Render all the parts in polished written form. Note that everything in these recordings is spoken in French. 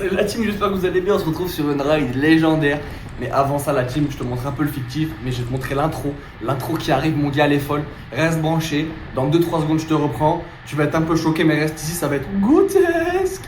Salut la team, j'espère que vous allez bien. On se retrouve sur une ride légendaire. Mais avant ça, la team, je te montre un peu le fictif. Mais je vais te montrer l'intro. L'intro qui arrive, mon gars, elle est folle. Reste branché. Dans 2-3 secondes, je te reprends. Tu vas être un peu choqué, mais reste ici, ça va être goûtesque.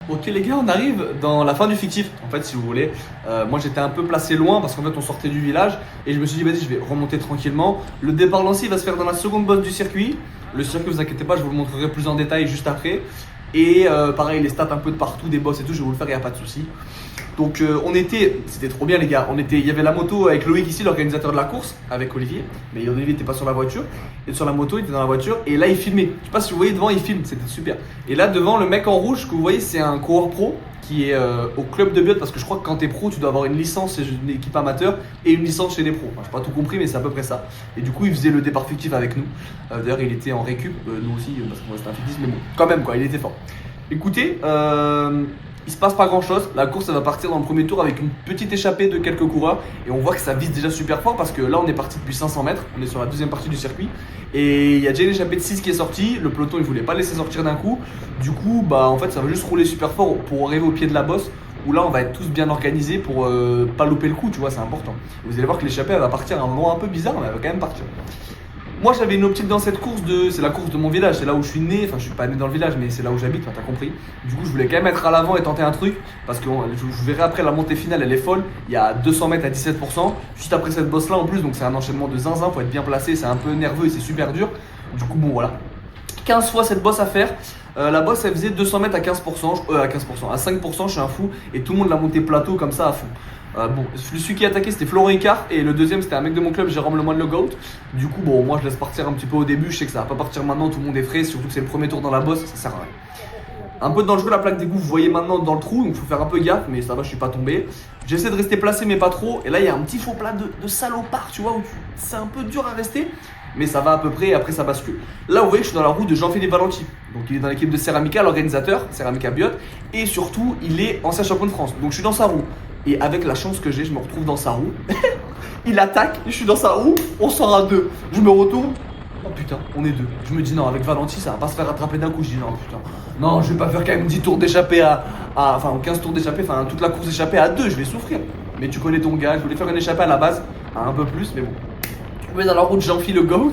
Ok les gars, on arrive dans la fin du fictif. En fait, si vous voulez, moi j'étais un peu placé loin parce qu'en fait on sortait du village et je me suis dit vas-y, je vais remonter tranquillement. Le départ lancé va se faire dans la seconde bosse du circuit. Le circuit, vous inquiétez pas, je vous le montrerai plus en détail juste après. Et pareil, les stats un peu de partout, des boss et tout, je vais vous le faire, il n'y a pas de souci. Donc c'était trop bien les gars, il y avait la moto avec Loïc ici, l'organisateur de la course, avec Olivier. Mais Olivier n'était pas sur la voiture, et sur la moto, il était dans la voiture, et là il filmait. Je sais pas si vous voyez devant, il filme, c'était super. Et là devant, le mec en rouge que vous voyez, c'est un coureur pro qui est au club de Biot, parce que je crois que quand t'es pro, tu dois avoir une licence chez une équipe amateur et une licence chez les pros. Enfin, j'ai pas tout compris, mais c'est à peu près ça. Et du coup, il faisait le départ fictif avec nous. D'ailleurs, il était en récup, nous aussi, parce que moi c'était un fictif, mais bon, quand même quoi, il était fort. Écoutez, il se passe pas grand chose. La course elle va partir dans le premier tour avec une petite échappée de quelques coureurs. Et on voit que ça vise déjà super fort parce que là on est parti depuis 500 mètres. On est sur la deuxième partie du circuit. Et il y a déjà une échappée de 6 qui est sortie. Le peloton il voulait pas laisser sortir d'un coup. Du coup bah en fait ça va juste rouler super fort pour arriver au pied de la bosse. Où là on va être tous bien organisés pour pas louper le coup, tu vois, c'est important. Vous allez voir que l'échappée elle va partir à un moment un peu bizarre, mais elle va quand même partir. Moi j'avais une optique dans cette course c'est la course de mon village, c'est là où je suis né, enfin je suis pas né dans le village mais c'est là où j'habite, t'as compris. Du coup je voulais quand même être à l'avant et tenter un truc parce que je verrai après la montée finale elle est folle, il y a 200 mètres à 17%, juste après cette bosse là en plus donc c'est un enchaînement de zinzin, faut être bien placé, c'est un peu nerveux et c'est super dur. Du coup bon voilà, 15 fois cette bosse à faire. La bosse elle faisait 200 mètres à 15%, à 5%, je suis un fou et tout le monde l'a monté plateau comme ça à fond. Bon, celui qui a attaqué c'était Florent Icard et le deuxième c'était un mec de mon club, Jérôme Lemoine le Goat. Du coup, bon, moi je laisse partir un petit peu au début. Je sais que ça va pas partir maintenant, tout le monde est frais, surtout que c'est le premier tour dans la bosse, ça sert à rien. Un peu dangereux la plaque d'égout, vous voyez maintenant dans le trou, donc faut faire un peu gaffe, mais ça va, je suis pas tombé. J'essaie de rester placé, mais pas trop. Et là, il y a un petit faux plat de salopard, tu vois, où c'est un peu dur à rester. Mais ça va à peu près et après ça bascule. Là, vous voyez que je suis dans la roue de Jean-Philippe Valenti. Donc, il est dans l'équipe de Ceramica, l'organisateur, Ceramica Biot. Et surtout, il est ancien champion de France. Donc, je suis dans sa roue. Et avec la chance que j'ai, je me retrouve dans sa roue. Il attaque, je suis dans sa roue, on sort à deux. Je me retourne. Oh putain, on est deux. Je me dis non, avec Valenti, ça va pas se faire rattraper d'un coup. Je dis non, putain. Non, je vais pas faire quand même 10 tours d'échappée enfin 15 tours d'échappée, enfin toute la course d'échappée à deux, je vais souffrir. Mais tu connais ton gars, je voulais faire une échappée à la base, à un peu plus, mais bon. On est dans la route Jean-Philippe le Goat.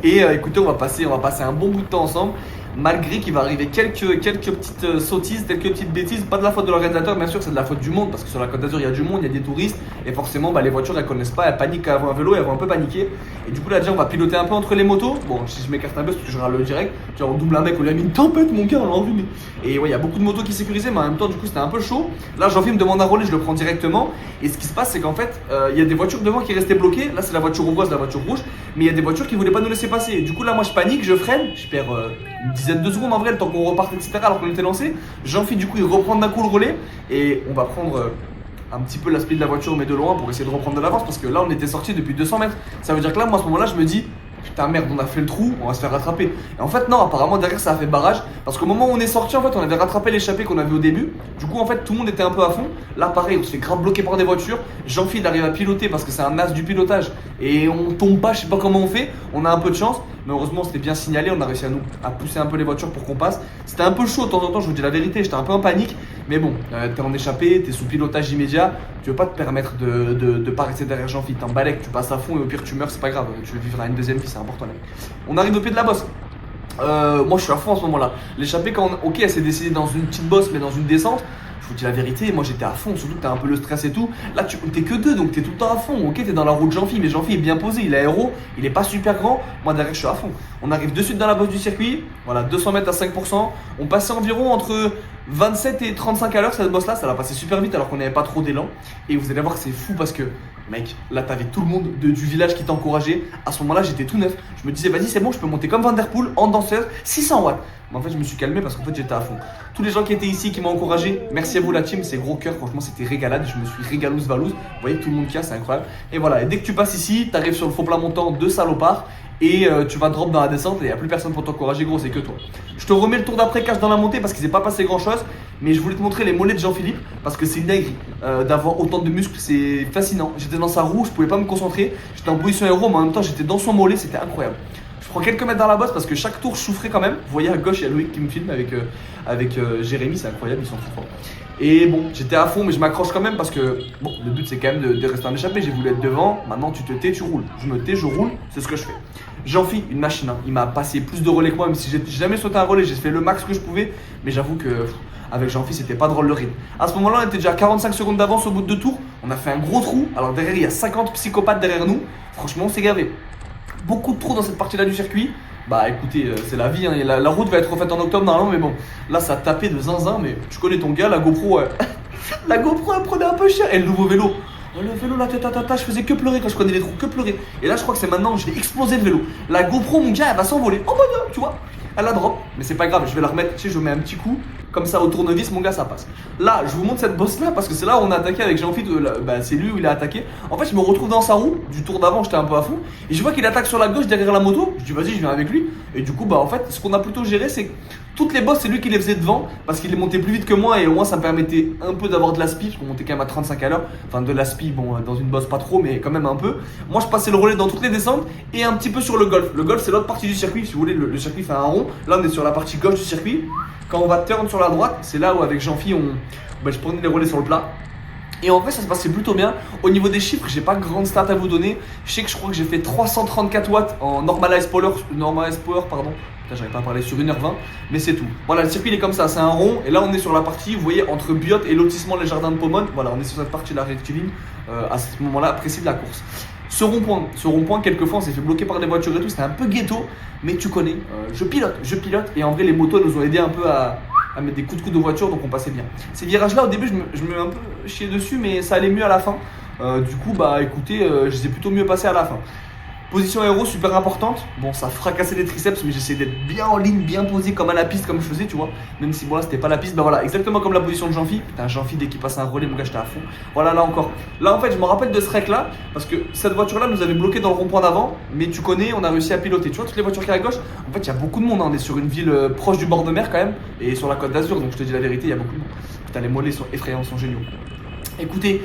Et écoutez, on va passer un bon bout de temps ensemble. Malgré qu'il va arriver quelques petites sottises, quelques petites bêtises, pas de la faute de l'organisateur, bien sûr, c'est de la faute du monde, parce que sur la Côte d'Azur, il y a du monde, il y a des touristes, et forcément, les voitures, elles connaissent pas, elles paniquent quand elles voient un vélo, elles vont un peu paniquer. Et du coup, là, déjà, on va piloter un peu entre les motos. Bon, si je m'écarte un peu, parce que je regarde le direct, genre, on double un mec, on lui a mis une tempête, mon gars, on l'a envie. Et ouais, il y a beaucoup de motos qui sécurisaient, mais en même temps, du coup, c'était un peu chaud. Là, Jean-Philippe me demande un relais, je le prends directement. Et ce qui se passe, c'est qu'en fait, il y a des voitures devant qui restaient bloquées. Là, c'est la voiture rougeoise, la voiture rouge, mais il y a des voitures qui voulaient pas nous laisser passer. Du coup, là, moi, je panique, je freine, je perds une dizaine de secondes en vrai, le temps qu'on reparte, etc. Alors qu'on était lancé. Jean-Philippe, du coup, il reprend d'un coup le relais et on va prendre un petit peu la speed de la voiture, mais de loin pour essayer de reprendre de l'avance parce que là, on était sorti depuis 200 mètres. Ça veut dire que là, moi, à ce moment-là, je me dis. Putain merde, on a fait le trou, on va se faire rattraper. Et en fait non, apparemment derrière ça a fait barrage. Parce qu'au moment où on est sorti, en fait, on avait rattrapé l'échappée qu'on avait au début. Du coup en fait tout le monde était un peu à fond. Là pareil, on se fait grave bloquer par des voitures. Jean-Philippe arrive à piloter parce que c'est un as du pilotage. Et on tombe pas, je sais pas comment on fait. On a un peu de chance. Mais heureusement c'était bien signalé, on a réussi à pousser un peu les voitures pour qu'on passe. C'était un peu chaud de temps en temps, je vous dis la vérité, j'étais un peu en panique. Mais bon, t'es en échappée, t'es sous pilotage immédiat. Tu veux pas te permettre de pas rester derrière Jean-Philippe. T'en balèques, tu passes à fond et au pire tu meurs, c'est pas grave. Tu vivras une deuxième vie, c'est important. On arrive au pied de la bosse. Moi je suis à fond en ce moment là. L'échappée ok elle s'est décidée dans une petite bosse mais dans une descente. Je vous dis la vérité, moi j'étais à fond, surtout que t'as un peu le stress et tout. Là t'es que deux donc t'es tout le temps à fond. Ok t'es dans la roue de Jean-Philippe mais Jean-Philippe est bien posé, il est aéro, il est pas super grand. Moi derrière je suis à fond. On arrive de suite dans la bosse du circuit, voilà 200 mètres à 5%. On passait environ entre 27 et 35 à l'heure, cette boss là, ça l'a passé super vite alors qu'on n'avait pas trop d'élan. Et vous allez voir que c'est fou parce que, mec, là t'avais tout le monde du village qui t'encourageait. À ce moment-là, j'étais tout neuf. Je me disais, vas-y, c'est bon, je peux monter comme Van Der Poel en danseuse, 600 watts. Mais en fait, je me suis calmé parce qu'en fait, j'étais à fond. Tous les gens qui étaient ici, qui m'ont encouragé, merci à vous la team, c'est gros cœur. Franchement, c'était régalade. Je me suis régalouse valouse. Vous voyez tout le monde qui a, c'est incroyable. Et voilà, et dès que tu passes ici, t'arrives sur le faux plat montant de salopard. Et tu vas drop dans la descente et il n'y a plus personne pour t'encourager, gros, c'est que toi. Je te remets le tour d'après cache dans la montée parce qu'il s'est pas passé grand chose. Mais je voulais te montrer les mollets de Jean-Philippe parce que c'est une dinguerie d'avoir autant de muscles, c'est fascinant. J'étais dans sa roue, je pouvais pas me concentrer. J'étais en position héros, mais en même temps j'étais dans son mollet, c'était incroyable. Je prends quelques mètres dans la bosse parce que chaque tour je souffrais quand même. Vous voyez à gauche, il y a Loïc qui me filme avec Jérémy, c'est incroyable, ils sont trop forts. Et bon, j'étais à fond, mais je m'accroche quand même parce que bon, le but c'est quand même de rester en échappée. J'ai voulu être devant, maintenant tu te tais, tu roules. Je me tais, je roule, c'est ce que je fais. Jean-Phi, une machine, hein. Il m'a passé plus de relais que moi, même si j'ai jamais sauté un relais, j'ai fait le max que je pouvais. Mais j'avoue que avec Jean-Phi, c'était pas drôle le rythme. À ce moment-là, on était déjà à 45 secondes d'avance au bout de 2 tours. On a fait un gros trou. Alors derrière, il y a 50 psychopathes derrière nous. Franchement, on s'est gavé. Beaucoup de trous dans cette partie-là du circuit. Bah écoutez, c'est la vie, hein. La route va être refaite en octobre normalement, mais bon, là ça tapait de zinzin, mais tu connais ton gars, la GoPro, la GoPro elle prenait un peu cher. Et le nouveau vélo, oh, le vélo, la tête, je faisais que pleurer quand je prenais les trous, que pleurer. Et là je crois que c'est maintenant, je vais exploser le vélo. La GoPro, mon gars, elle va s'envoler. Oh mon dieu, tu vois, elle la drop, mais c'est pas grave, je vais la remettre, tu sais, je mets un petit coup. Comme ça au tournevis, mon gars, ça passe. Là, je vous montre cette bosse là parce que c'est là où on a attaqué avec Jean-Philippe. C'est lui où il a attaqué. En fait, je me retrouve dans sa roue. Du tour d'avant, j'étais un peu à fond. Et je vois qu'il attaque sur la gauche derrière la moto. Je dis, vas-y, je viens avec lui. Et du coup, bah en fait, ce qu'on a plutôt géré, c'est que toutes les bosses, c'est lui qui les faisait devant parce qu'il les montait plus vite que moi. Et au moins, ça me permettait un peu d'avoir de la speed. Parce qu'on montait quand même à 35 à l'heure. Enfin, de la speed, bon, dans une bosse, pas trop, mais quand même un peu. Moi, je passais le relais dans toutes les descentes et un petit peu sur le golf. Le golf, c'est l'autre partie du circuit. Si vous voulez, le circuit fait un rond. Là, on est sur la partie gauche du circuit. Quand on va turn sur la droite, c'est là où avec Jean-Phi, je prenais les relais sur le plat. Et en vrai, ça se passait plutôt bien. Au niveau des chiffres, j'ai pas grande stat à vous donner. Je crois que j'ai fait 334 watts en Normalized Power, pardon. Putain, j'arrive pas à parler sur 1h20, mais c'est tout. Voilà, le circuit il est comme ça, c'est un rond. Et là, on est sur la partie, vous voyez, entre Biot et lotissement Les Jardins de Pomone. Voilà, on est sur cette partie-là rectiligne, à ce moment-là, précis de la course. Ce rond-point, quelquefois, on s'est fait bloquer par des voitures et tout. C'était un peu ghetto, mais tu connais. Je pilote. Et en vrai, les motos nous ont aidé un peu à mettre des coups de voiture, donc on passait bien. Ces virages-là, au début, je me un peu chié dessus, mais ça allait mieux à la fin. Du coup, bah écoutez, je les ai plutôt mieux passés à la fin. Position aéro super importante. Bon, ça fracassait les triceps, mais j'essayais d'être bien en ligne, bien posé comme à la piste, comme je faisais, tu vois. Même si bon, là c'était pas la piste, bah voilà, exactement comme la position de Jean-Phi. Putain, Jean-Phi, dès qu'il passe un relais, mon gars, j'étais à fond. Voilà, là encore. Là, en fait, je me rappelle de ce rec là, parce que cette voiture-là nous avait bloqué dans le rond-point d'avant, mais tu connais, on a réussi à piloter. Tu vois, toutes les voitures qui sont à gauche, en fait, il y a beaucoup de monde. Hein. On est sur une ville proche du bord de mer quand même, et sur la côte d'Azur, donc je te dis la vérité, il y a beaucoup de monde. Putain, les mollets sont effrayants, sont géniaux. Écoutez,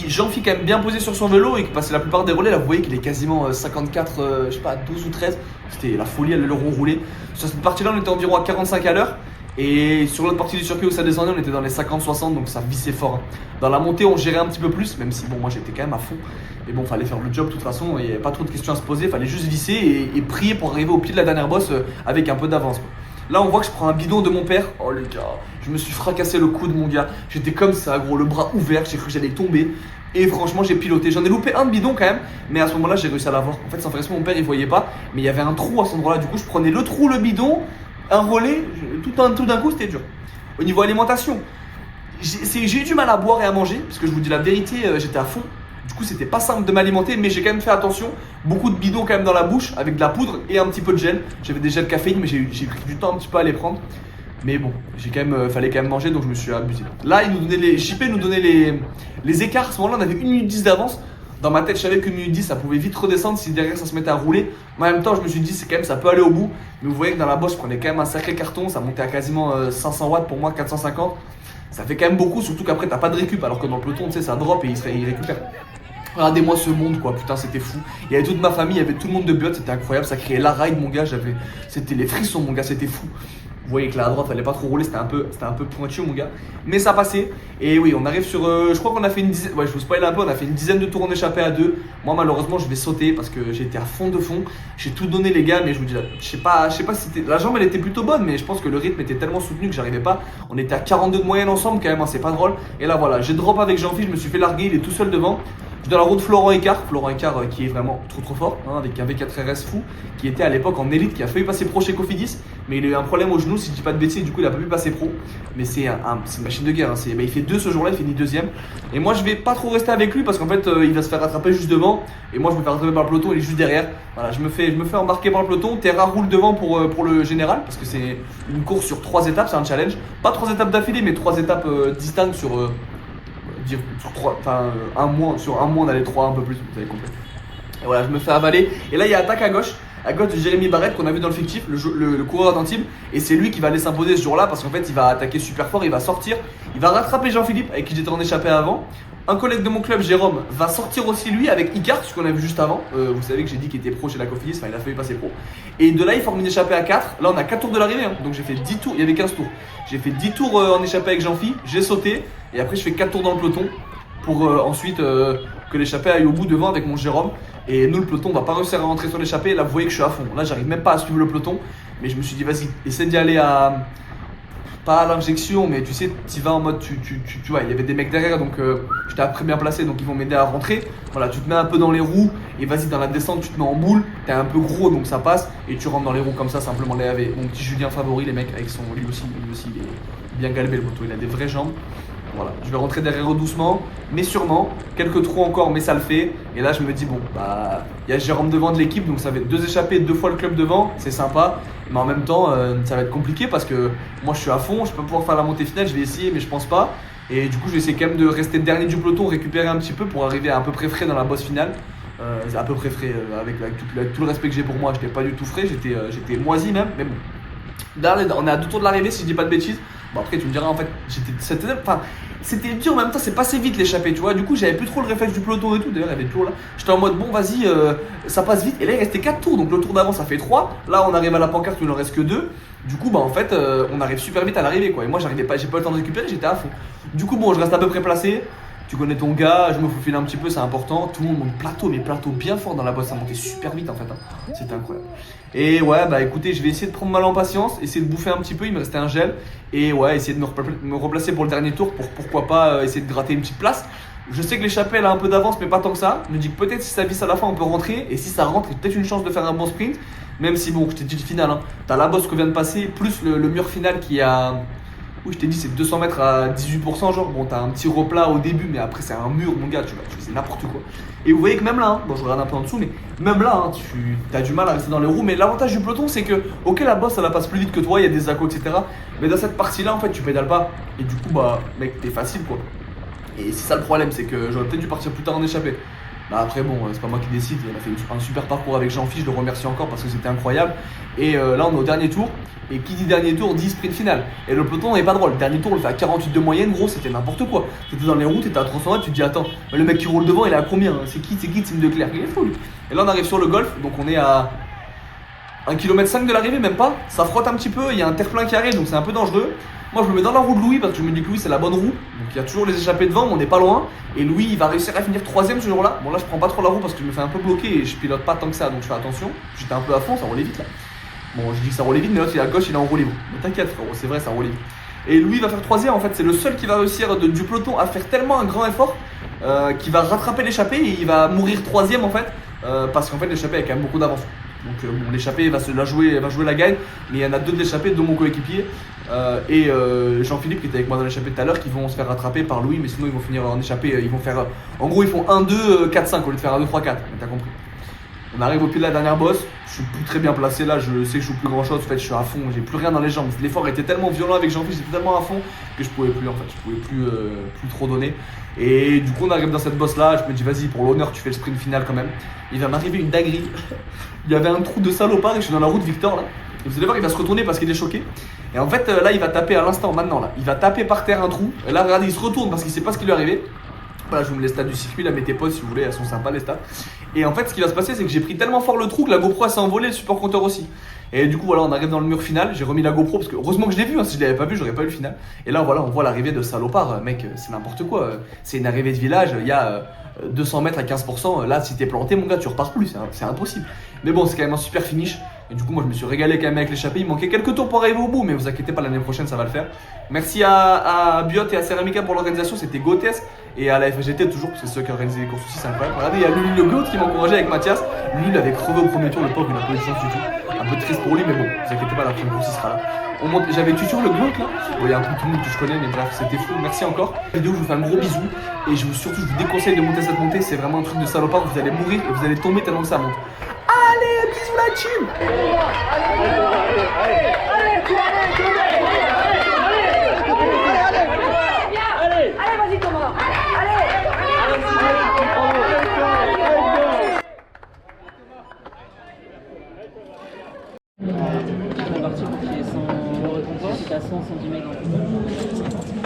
Jean-Phi quand même bien posé sur son vélo et qui passait la plupart des relais. Là, vous voyez qu'il est quasiment 54, je sais pas, 12 ou 13. C'était la folie, le rond roulé. Sur cette partie-là, on était environ à 45 à l'heure. Et sur l'autre partie du circuit où ça descendait, on était dans les 50-60, donc ça vissait fort. Dans la montée, on gérait un petit peu plus, même si bon, moi j'étais quand même à fond. Mais bon, fallait faire le job de toute façon, il n'y avait pas trop de questions à se poser. Fallait juste visser et prier pour arriver au pied de la dernière bosse avec un peu d'avance. Là, on voit que je prends un bidon de mon père. Oh les gars, je me suis fracassé le coude, mon gars. J'étais comme ça, gros, le bras ouvert. J'ai cru que j'allais tomber. Et franchement, j'ai piloté. J'en ai loupé un de bidon quand même. Mais à ce moment-là, j'ai réussi à l'avoir. En fait, sans faire exprès, mon père, il voyait pas. Mais il y avait un trou à cet endroit-là. Du coup, je prenais le trou, le bidon, un relais. Tout d'un coup, c'était dur. Au niveau alimentation, j'ai eu du mal à boire et à manger. Parce que je vous dis la vérité, j'étais à fond. Du coup, c'était pas simple de m'alimenter, mais j'ai quand même fait attention. Beaucoup de bidons quand même dans la bouche, avec de la poudre et un petit peu de gel. J'avais des gels caféine, mais j'ai pris du temps un petit peu à les prendre. Mais bon, fallait quand même manger, donc je me suis abusé. Là, JP nous donnait les écarts. À ce moment-là, on avait 1 minute 10 d'avance. Dans ma tête, je savais qu'une minute 10, ça pouvait vite redescendre si derrière ça se mettait à rouler. Mais en même temps, je me suis dit, c'est quand même, ça peut aller au bout. Mais vous voyez que dans la bosse, je prenais quand même un sacré carton. Ça montait à quasiment 500 watts pour moi, 450. Ça fait quand même beaucoup, surtout qu'après, t'as pas de récup. Alors que dans le peloton, tu sais, ça drop et il récupère. Regardez-moi ce monde quoi, putain c'était fou. Il y avait toute ma famille, il y avait tout le monde de Biot, c'était incroyable, ça créait la ride mon gars, c'était les frissons mon gars, c'était fou. Vous voyez que là à droite fallait pas trop rouler, c'était un peu pointu mon gars. Mais ça passait. Et oui, on arrive sur, je crois qu'on a fait une dizaine, ouais je vous spoil un peu, on a fait une dizaine de tours en échappé à 2. Moi malheureusement je vais sauter parce que j'ai été à fond de fond. J'ai tout donné les gars, mais je vous dis, je sais pas si c'était, la jambe elle était plutôt bonne, mais je pense que le rythme était tellement soutenu que j'arrivais pas. On était à 42 de moyenne ensemble quand même, hein, c'est pas drôle. Et là voilà, j'ai drop avec Jean-Philippe, je me suis fait larguer, il est tout seul devant. Je suis dans la route Florent Icard qui est vraiment trop fort, hein, avec un V4RS fou, qui était à l'époque en élite, qui a failli passer pro chez Cofidis, mais il a eu un problème au genou, si je dis pas de bêtises, du coup il a pas pu passer pro. Mais c'est une machine de guerre, hein. Il fait 2 ce jour-là, il finit deuxième. Et moi je vais pas trop rester avec lui parce qu'en fait il va se faire rattraper juste devant, et moi je me fais rattraper par le peloton, il est juste derrière. Voilà, je me fais embarquer par le peloton, Terra roule devant pour le général, parce que c'est une course sur 3 étapes, c'est un challenge. Pas 3 étapes d'affilée, mais 3 étapes distinctes sur un mois, sur un mois on a les 3 un peu plus, vous avez compris. Et voilà, je me fais avaler. Et là il y a attaque à gauche de Jérémy Barrette qu'on a vu dans le fictif, le coureur d'Antibes. Et c'est lui qui va aller s'imposer ce jour-là parce qu'en fait il va attaquer super fort, il va sortir, il va rattraper Jean-Philippe avec qui j'étais en échappé avant. Un collègue de mon club, Jérôme, va sortir aussi lui avec Icard, ce qu'on a vu juste avant. Vous savez que j'ai dit qu'il était pro chez la Cofidis, enfin il a failli passer pro. Et de là il forme une échappée à 4. Là on a 4 tours de l'arrivée, hein. Donc j'ai fait 10 tours, il y avait 15 tours. J'ai fait 10 tours en échappée avec Jean-Phi, j'ai sauté. Et après je fais 4 tours dans le peloton pour ensuite que l'échappée aille au bout devant avec mon Jérôme. Et nous le peloton on va pas réussir à rentrer sur l'échappée. Là vous voyez que je suis à fond, là j'arrive même pas à suivre le peloton. Mais je me suis dit vas-y, essaie d'y aller à... Pas à l'injection, mais tu sais, tu vas en mode, tu vois, il y avait des mecs derrière, donc j'étais très bien placé, donc ils vont m'aider à rentrer. Voilà, tu te mets un peu dans les roues, et vas-y, dans la descente, tu te mets en boule, t'es un peu gros, donc ça passe, et tu rentres dans les roues comme ça, simplement les laver. Mon petit Julien favori, les mecs, avec son, lui aussi, il est bien galbé le moto, il a des vraies jambes. Voilà, je vais rentrer derrière eux doucement, mais sûrement, quelques trous encore, mais ça le fait. Et là, je me dis, bon, bah, il y a Jérôme devant de l'équipe, donc ça va être 2 échappées, 2 fois le club devant, c'est sympa. Mais en même temps, ça va être compliqué parce que moi, je suis à fond, je peux pouvoir faire la montée finale, je vais essayer, mais je pense pas. Et du coup, je vais essayer quand même de rester dernier du peloton, récupérer un petit peu pour arriver à peu près frais dans la bosse finale. À peu près frais, avec tout le respect que j'ai pour moi, j'étais pas du tout frais, j'étais moisi même, mais bon. Là, on est à 2 tours de l'arrivée, si je dis pas de bêtises. Bon, après, tu me diras, en fait, c'était dur, en même temps, c'est passé vite l'échappée, tu vois. Du coup, j'avais plus trop le réflexe du peloton et tout. D'ailleurs, il y avait toujours là. J'étais en mode, bon, vas-y, ça passe vite. Et là, il restait 4 tours, donc le tour d'avant, ça fait 3. Là, on arrive à la pancarte où il en reste que 2. Du coup, bah, en fait, on arrive super vite à l'arrivée, quoi. Et moi, j'arrivais pas, j'ai pas eu le temps de récupérer, j'étais à fond. Du coup, bon, je reste à peu près placé. Tu connais ton gars, je me faufile un petit peu, c'est important. Tout le monde monte plateau, mais plateau bien fort dans la bosse, ça montait super vite en fait, hein. C'était incroyable. Et ouais, bah écoutez, je vais essayer de prendre mal en patience, essayer de bouffer un petit peu, il me restait un gel. Et ouais, essayer de me replacer pour le dernier tour, pour pourquoi pas essayer de gratter une petite place. Je sais que l'échappée elle a un peu d'avance, mais pas tant que ça. Je me dis que peut-être si ça visse à la fin, on peut rentrer. Et si ça rentre, il y a peut-être une chance de faire un bon sprint. Même si bon, je t'ai dit le final, hein. T'as la bosse qu'on vient de passer, plus le mur final qui a... Oui, je t'ai dit, c'est 200 mètres à 18%, genre. Bon, t'as un petit replat au début, mais après, c'est un mur, mon gars, tu vois, c'est n'importe quoi. Et vous voyez que même là, hein, bon, je regarde un peu en dessous, mais même là, hein, tu as du mal à rester dans les roues. Mais l'avantage du peloton, c'est que, ok, la bosse, elle passe plus vite que toi, il y a des accos, etc. Mais dans cette partie-là, en fait, tu pédales pas. Et du coup, bah, mec, t'es facile, quoi. Et c'est ça le problème, c'est que j'aurais peut-être dû partir plus tard en échappée. Bah après bon, c'est pas moi qui décide, il a fait un super parcours avec Jean-Phi, je le remercie encore parce que c'était incroyable. Et là on est au dernier tour, et qui dit dernier tour dit sprint final. Et le peloton n'est pas drôle, le dernier tour on le fait à 48 de moyenne, gros c'était n'importe quoi. T'étais dans les routes, t'étais à 300 tu te dis attends, le mec qui roule devant il est à combien? C'est qui Tim de Clerc? Il est fou lui. Et là on arrive sur le golf, donc on est à 1,5 km de l'arrivée, même pas. Ça frotte un petit peu, il y a un terre-plein qui arrive, donc c'est un peu dangereux. Moi je me mets dans la roue de Louis parce que je me dis que Louis c'est la bonne roue. Donc il y a toujours les échappées devant, mais on n'est pas loin. Et Louis il va réussir à finir 3ème ce jour-là. Bon là je prends pas trop la roue parce que je me fais un peu bloquer et je pilote pas tant que ça, donc je fais attention. J'étais un peu à fond, ça roulait vite là. Bon je dis que ça roulait vite, mais l'autre il est à gauche, il est en roue libre. Mais t'inquiète frérot, c'est vrai, ça roule libre. Et Louis va faire 3ème, en fait c'est le seul qui va réussir du peloton à faire tellement un grand effort qui va rattraper l'échappée et il va mourir 3ème en fait. Parce qu'en fait l'échappée a quand même beaucoup d'avance. Donc bon, l'échappée va jouer la gagne, mais il y en a 2 de l'échappée, dont mon coéquipier et Jean-Philippe qui était avec moi dans l'échappée tout à l'heure, qui vont se faire rattraper par Louis, mais sinon ils vont finir en échappée, ils vont faire, en gros ils font 1, 2, 4, 5 au lieu de faire 1, 2, 3, 4, t'as compris. On arrive au pied de la dernière bosse, je suis plus très bien placé là, je sais que je joue plus grand chose, en fait je suis à fond, j'ai plus rien dans les jambes, l'effort était tellement violent avec Jean-Philippe, j'étais tellement à fond que je pouvais plus en fait, je pouvais plus trop donner. Et du coup on arrive dans cette bosse là, je me dis vas-y pour l'honneur tu fais le sprint final quand même. Il va m'arriver une dinguerie, il y avait un trou de salopard et je suis dans la route Victor là. Et vous allez voir il va se retourner parce qu'il est choqué. Et en fait là il va taper à l'instant maintenant là, il va taper par terre un trou. Et là regardez il se retourne parce qu'il sait pas ce qui lui est arrivé. Voilà, je vous mets les stats du circuit, là mettez tes potes si vous voulez, elles sont sympas les stats. Et en fait ce qui va se passer c'est que j'ai pris tellement fort le trou que la GoPro s'est envolée, le support compteur aussi. Et du coup voilà on arrive dans le mur final, j'ai remis la GoPro parce que heureusement que je l'ai vu, hein, si je l'avais pas vu j'aurais pas eu le final. Et là voilà on voit l'arrivée de salopard, mec c'est n'importe quoi, c'est une arrivée de village, il y a 200 mètres à 15%, là si t'es planté mon gars tu repars plus, c'est impossible. Mais bon c'est quand même un super finish Et du coup, moi, je me suis régalé quand même avec l'échappée. Il manquait quelques tours pour arriver au bout, mais vous inquiétez pas, l'année prochaine, ça va le faire. Merci à Biot et à Ceramica pour l'organisation, c'était grotesque. Et à la FGT toujours, parce que c'est ceux qui organisent les courses aussi, c'est incroyable. Regardez, il y a Lulu Le Goat qui m'a encouragé avec Mathias. Lui, il avait crevé au premier tour, le pauvre, il n'a pas eu de chance du tout. Un peu triste pour lui, mais bon, vous inquiétez pas, la prochaine course, il sera là. J'avais Tutur Le Goat là. Bon, il y a un peu tout le monde que je connais, mais bref, c'était fou. Merci encore. Vidéo, je vous fais un gros bisou. Et surtout, je vous déconseille de monter cette montée. C'est vraiment un truc de salopard. Vous allez mourir et vous allez tomber tellement que ça monte. Allez, bisous la team. Allez, vas-y Thomas. Allez. La partie qui est sans récompense, c'est à 100 cm.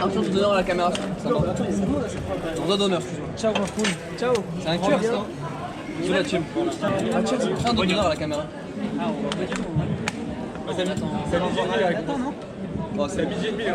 Un tour d'honneur à la caméra. On doit d'honneur, excuse-moi. Ciao ma poule. Ciao. C'est un cœur ça. Sous la team. Un d'honneur à la caméra. Ah, on va pas du tout. C'est à midi et demi, non ? C'est à midi et demi, les gars.